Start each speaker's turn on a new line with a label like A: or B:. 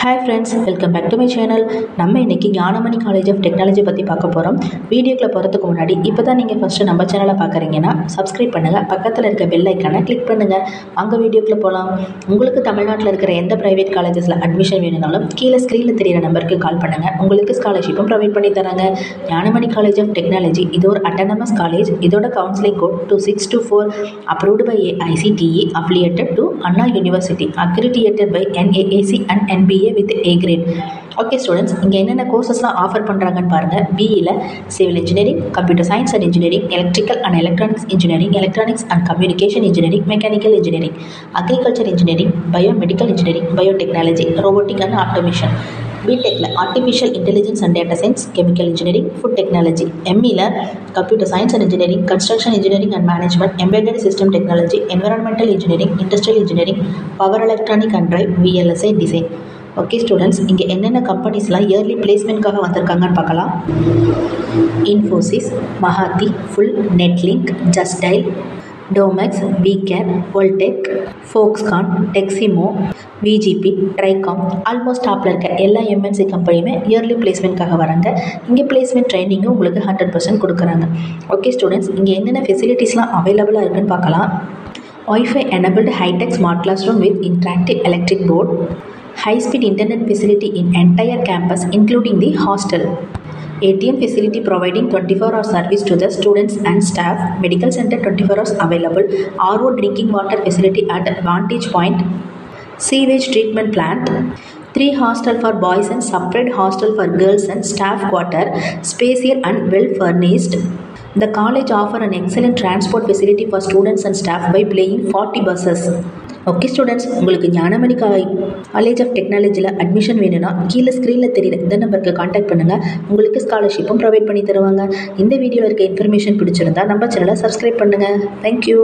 A: Hi friends, welcome back to my channel. நம்ம இன்னைக்கு Gnanamani college of technology பற்றி பார்க்க போகிறோம். வீடியோக்குள்ள போகிறதுக்கு முன்னாடி இப்போ தான் நீங்கள் ஃபஸ்ட்டு நம்ம சேனலை பார்க்குறீங்கன்னா சப்ஸ்கிரைப் பண்ணுங்கள், பக்கத்தில் இருக்க பெல் ஐக்கானை கிளிக் பண்ணுங்கள். அங்கே வீடியோக்குள்ளே போகலாம். உங்களுக்கு தமிழ்நாட்டில் இருக்கிற எந்த ப்ரைவேட் காலேஜஸில் அட்மிஷன் வேணும்னாலும் கீழே ஸ்க்ரீனில் தெரியிற நம்பருக்கு கால் பண்ணுங்கள். உங்களுக்கு ஸ்காலர்ஷிப்பும் ப்ரொவைட் பண்ணி தராங்க. ஞானமணி காலேஜ் ஆஃப் டெக்னாலஜி இது ஒரு அட்டானமஸ் காலேஜ். இதோட counselling code 2624, approved by AICTE, affiliated to Anna University, accredited by NAAC and NBA with A grade. Okay students, இங்கே என்னென்ன கோர்சஸ்லாம் ஆஃபர் பண்ணுறாங்கன்னு பாருங்கள். பிஇயில் civil engineering, computer science and engineering, electrical and electronics engineering, electronics and communication engineering, mechanical engineering, agriculture engineering, biomedical engineering, biotechnology, robotic and automation. பிடெக்கில் artificial intelligence and data science, chemical engineering, food technology. எம்இயில் computer science and engineering, construction engineering and management, embedded system technology, environmental engineering, industrial engineering, power electronic and drive, VLSI design. Okay students, இங்கே என்னென்ன கம்பெனிஸ்லாம் early பிளேஸ்மெண்ட்காக வந்திருக்காங்கன்னு பார்க்கலாம். இன்ஃபோசிஸ், மஹாத்தி, ஃபுல், Netlink, ஜஸ்டைல், டோமெக்ஸ், விகேர், வோல்டெக், ஃபோக்ஸ்கான், டெக்ஸிமோ, விஜிபி, ட்ரைகாம், ஆல்மோஸ்ட் டாப்பில் இருக்க எல்லா எம்என்சி கம்பெனியுமே இயர்லி பிளேஸ்மெண்ட்காக வராங்க. இங்கே பிளேஸ்மெண்ட் ட்ரைனிங்கும் உங்களுக்கு 100% கொடுக்குறாங்க. ஓகே ஸ்டூடெண்ட்ஸ், இங்கே என்னென்ன ஃபெசிலிட்டிஸ்லாம் அவைலபிளாக இருக்குன்னு பார்க்கலாம். Wi-Fi enabled high-tech smart classroom with interactive electric board, high-speed internet facility in entire campus including the hostel, ATM facility providing 24-hour service to the students and staff, medical center 24 hours available, RO drinking water facility at Vantage Point, sewage treatment plant, 3 hostel for boys and separate hostel for girls and staff quarter, spacious and well furnished. The college offer an excellent transport facility for students and staff by playing 40 buses. Okay students, உங்களுக்கு Gnanamani college of டெக்னாலஜியில் admission வேணும்னா கீழே ஸ்க்ரீனில் தெரியுற இந்த நம்பருக்கு contact பண்ணுங்கள். உங்களுக்கு ஸ்காலர்ஷிப்பும் ப்ரொவைட் பண்ணி தருவாங்க. இந்த வீடியோவில் இருக்க இன்ஃபர்மேஷன் பிடிச்சிருந்தா நம்ம சேனலை சப்ஸ்கிரைப் பண்ணுங்கள். தேங்க்யூ.